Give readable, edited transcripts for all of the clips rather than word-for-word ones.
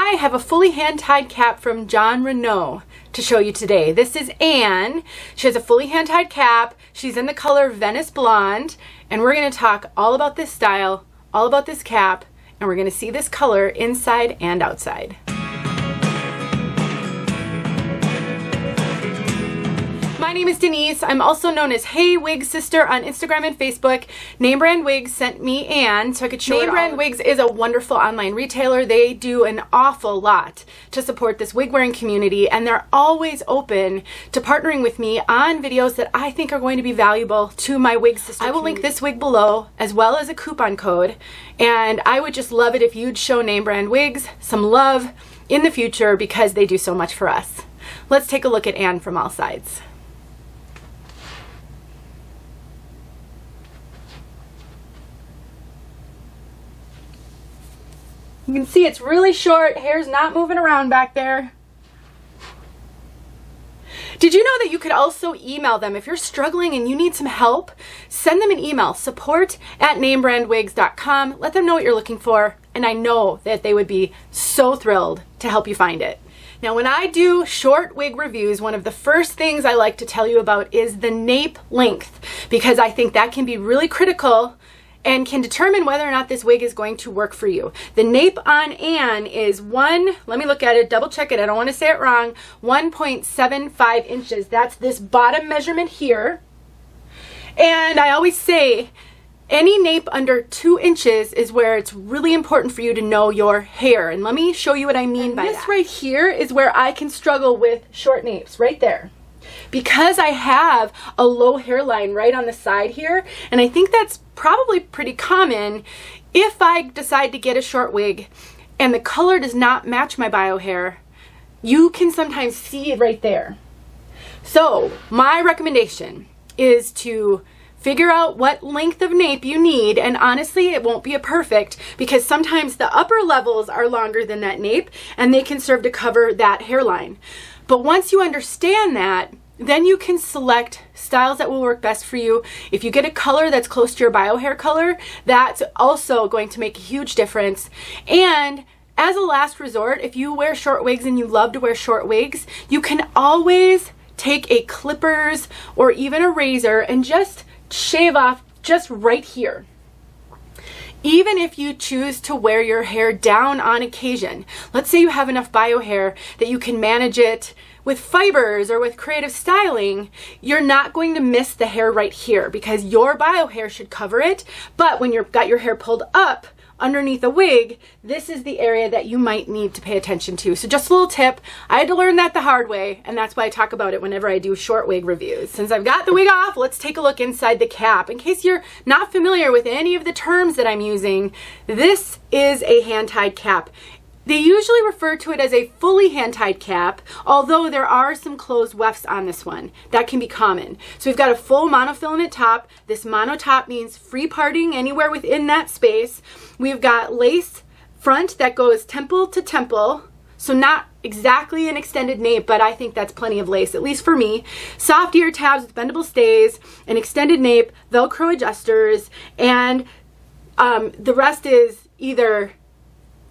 I have a fully hand-tied cap from Jon Renau to show you today. This is Anne. She has a fully hand-tied cap. She's in the color Venice Blonde, and we're going to talk all about this style, all about this cap, and we're going to see this color inside and outside. My name is Denise. I'm also known as Hey Wig Sister on Instagram and Facebook. Name Brand Wigs sent me Anne so I could show Name Brand Wigs is a wonderful online retailer. They do an awful lot to support this wig wearing community, and they're always open to partnering with me on videos that I think are going to be valuable to my wig sister community. I will link this wig below as well as a coupon code, and I would just love it if you'd show Name Brand Wigs some love in the future because they do so much for us. Let's take a look at Anne from all sides. You can see it's really short, hair's not moving around back there. Did you know that you could also email them if you're struggling and you need some help? Send them an email, support@namebrandwigs.com. Let them know what you're looking for, and I know that they would be so thrilled to help you find it. Now, when I do short wig reviews, one of the first things I like to tell you about is the nape length, because I think that can be really critical and can determine whether or not this wig is going to work for you. The nape on Anne is let me look at it, double check it, I don't want to say it wrong, 1.75 inches. That's this bottom measurement here. And I always say, any nape under 2 inches is where it's really important for you to know your hair. And let me show you what I mean by that. This right here is where I can struggle with short napes, right there. Because I have a low hairline right on the side here, and I think that's probably pretty common. If I decide to get a short wig and the color does not match my bio hair, you can sometimes see it right there. So my recommendation is to figure out what length of nape you need, and honestly it won't be a perfect, because sometimes the upper levels are longer than that nape and they can serve to cover that hairline. But once you understand that, then you can select styles that will work best for you. If you get a color that's close to your bio hair color, that's also going to make a huge difference. And as a last resort, if you wear short wigs and you love to wear short wigs, you can always take a clippers or even a razor and just shave off just right here. Even if you choose to wear your hair down on occasion, let's say you have enough bio hair that you can manage it with fibers or with creative styling, you're not going to miss the hair right here because your bio hair should cover it. But when you've got your hair pulled up underneath a wig, this is the area that you might need to pay attention to. So just a little tip, I had to learn that the hard way, and that's why I talk about it whenever I do short wig reviews. Since I've got the wig off, let's take a look inside the cap. In case you're not familiar with any of the terms that I'm using, this is a hand-tied cap. They usually refer to it as a fully hand-tied cap, although there are some closed wefts on this one. That can be common. So we've got a full monofilament top. This mono top means free parting anywhere within that space. We've got lace front that goes temple to temple, so not exactly an extended nape, but I think that's plenty of lace, at least for me. Soft ear tabs with bendable stays, an extended nape, Velcro adjusters, and the rest is either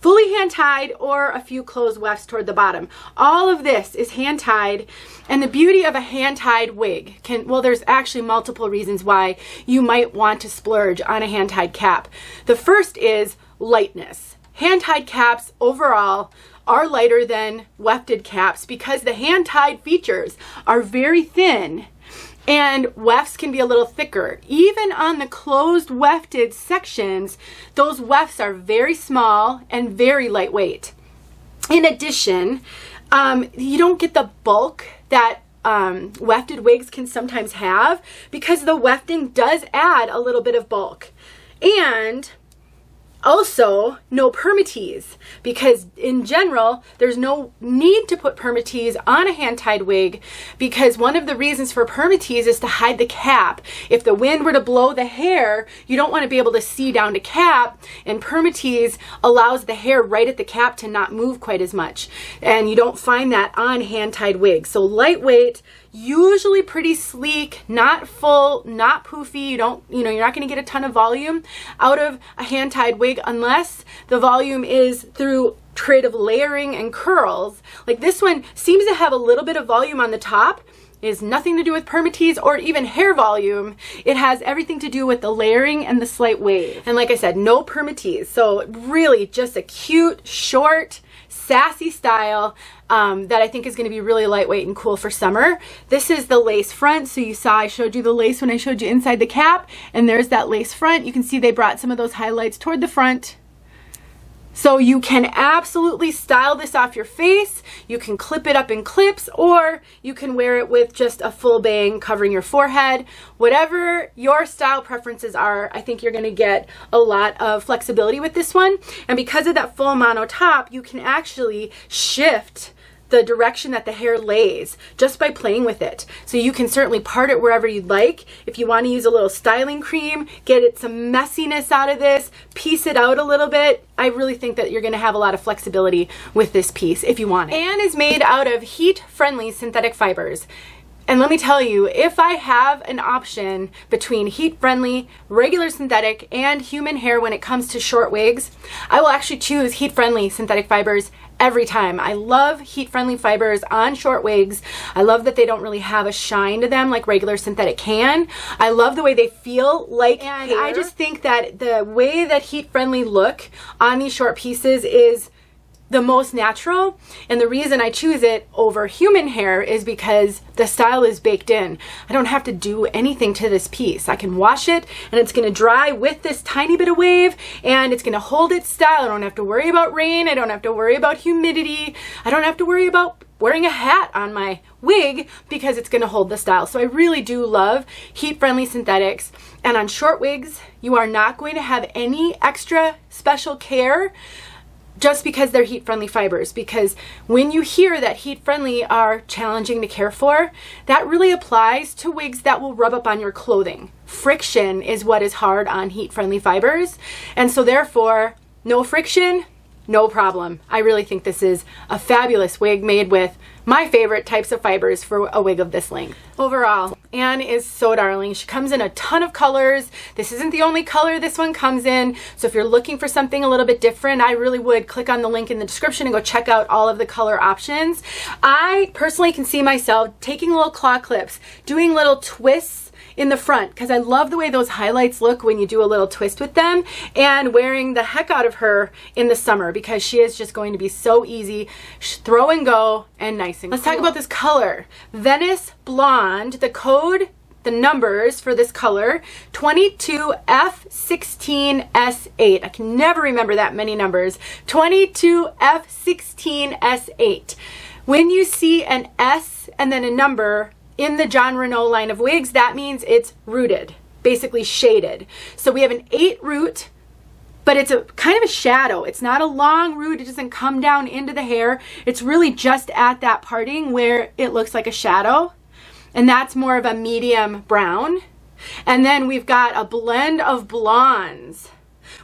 fully hand-tied or a few closed wefts toward the bottom. All of this is hand-tied, and the beauty of a hand-tied wig well, there's actually multiple reasons why you might want to splurge on a hand-tied cap. The first is lightness. Hand-tied caps overall are lighter than wefted caps because the hand-tied features are very thin, and wefts can be a little thicker. Even on the closed wefted sections, those wefts are very small and very lightweight. In addition, you don't get the bulk that wefted wigs can sometimes have because the wefting does add a little bit of bulk. And also, no Permatease, because in general, there's no need to put Permatease on a hand-tied wig because one of the reasons for Permatease is to hide the cap. If the wind were to blow the hair, you don't want to be able to see down to cap, and Permatease allows the hair right at the cap to not move quite as much. And you don't find that on hand-tied wigs. So lightweight, usually pretty sleek, not full, not poofy. You're not going to get a ton of volume out of a hand-tied wig unless the volume is through trait of layering and curls. Like this one seems to have a little bit of volume on the top. It has nothing to do with Permatease or even hair volume. It has everything to do with the layering and the slight wave. And like I said, no Permatease. So really just a cute, short, sassy style that I think is going to be really lightweight and cool for summer. This is the lace front. So you saw I showed you the lace when I showed you inside the cap, and there's that lace front. You can see they brought some of those highlights toward the front. So you can absolutely style this off your face. You can clip it up in clips, or you can wear it with just a full bang covering your forehead. Whatever your style preferences are, I think you're gonna get a lot of flexibility with this one. And because of that full mono top, you can actually shift the direction that the hair lays just by playing with it. So you can certainly part it wherever you'd like. If you want to use a little styling cream, get it some messiness out of this, piece it out a little bit. I really think that you're going to have a lot of flexibility with this piece if you want it. Anne is made out of heat-friendly synthetic fibers. And let me tell you, if I have an option between heat-friendly, regular synthetic, and human hair when it comes to short wigs, I will actually choose heat-friendly synthetic fibers every time. I love heat-friendly fibers on short wigs. I love that they don't really have a shine to them like regular synthetic can. I love the way they feel like hair. I just think that the way that heat-friendly look on these short pieces is the most natural, and the reason I choose it over human hair is because the style is baked in. I don't have to do anything to this piece. I can wash it and it's going to dry with this tiny bit of wave, and it's going to hold its style. I don't have to worry about rain. I don't have to worry about humidity. I don't have to worry about wearing a hat on my wig because it's going to hold the style. So I really do love heat-friendly synthetics, and on short wigs you are not going to have any extra special care just because they're heat-friendly fibers, because when you hear that heat-friendly are challenging to care for, that really applies to wigs that will rub up on your clothing. Friction is what is hard on heat-friendly fibers, and so therefore, no friction, no problem. I really think this is a fabulous wig made with my favorite types of fibers for a wig of this length. Overall, Anne is so darling. She comes in a ton of colors. This isn't the only color this one comes in. So if you're looking for something a little bit different, I really would click on the link in the description and go check out all of the color options. I personally can see myself taking little claw clips, doing little twists in the front, because I love the way those highlights look when you do a little twist with them, and wearing the heck out of her in the summer because she is just going to be so easy, throw and go, and nice and cool. Let's talk about this color. Venice Blonde, the code, the numbers for this color, 22F16S8. I can never remember that many numbers. 22F16S8. When you see an S and then a number in the Jon Renau line of wigs, that means it's rooted, basically shaded. So we have an 8 root, but it's a kind of a shadow. It's not a long root. It doesn't come down into the hair. It's really just at that parting where it looks like a shadow. And that's more of a medium brown. And then we've got a blend of blondes.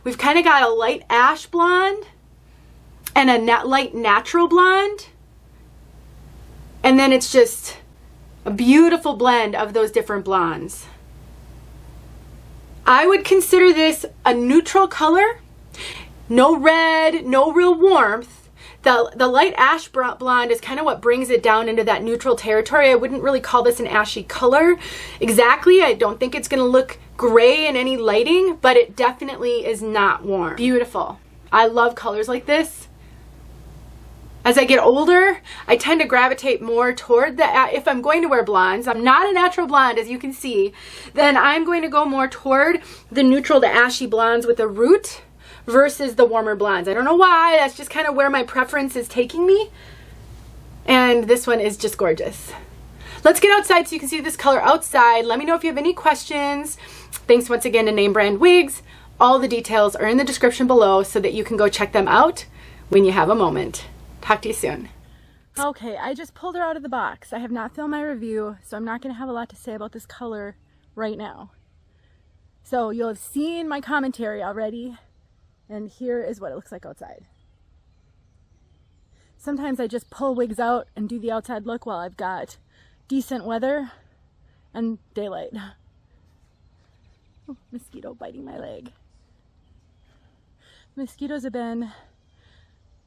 We've kind of got a light ash blonde and a light natural blonde. And then it's just a beautiful blend of those different blondes. I would consider this a neutral color. No red, no real warmth. The light ash blonde is kind of what brings it down into that neutral territory. I wouldn't really call this an ashy color exactly. I don't think it's going to look gray in any lighting, but it definitely is not warm. Beautiful. I love colors like this. As I get older, I tend to gravitate more toward if I'm going to wear blondes, I'm not a natural blonde as you can see, then I'm going to go more toward the neutral to ashy blondes with a root versus the warmer blondes. I don't know why, that's just kind of where my preference is taking me. And this one is just gorgeous. Let's get outside so you can see this color outside. Let me know if you have any questions. Thanks once again to Name Brand Wigs. All the details are in the description below so that you can go check them out when you have a moment. Talk to you soon. Okay, I just pulled her out of the box. I have not filmed my review, so I'm not going to have a lot to say about this color right now. So you'll have seen my commentary already, and here is what it looks like outside. Sometimes I just pull wigs out and do the outside look while I've got decent weather and daylight. Oh, mosquito biting my leg. Mosquitoes have been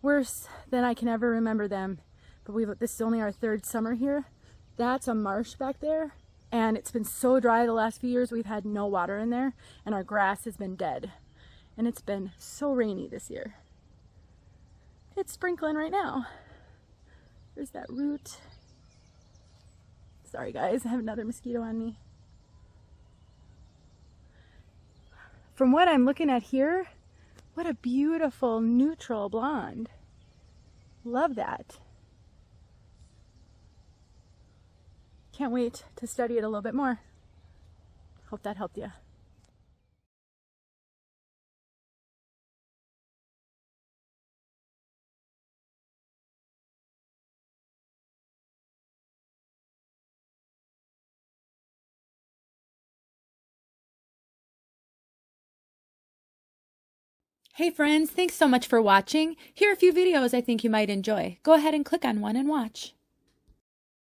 worse than I can ever remember them. But this is only our third summer here. That's a marsh back there, and it's been so dry the last few years. We've had no water in there, and our grass has been dead. And it's been so rainy this year. It's sprinkling right now. There's that root. Sorry guys, I have another mosquito on me. From what I'm looking at here, what a beautiful neutral blonde. Love that. Can't wait to study it a little bit more. Hope that helped you. Hey friends, thanks so much for watching. Here are a few videos I think you might enjoy. Go ahead and click on one and watch.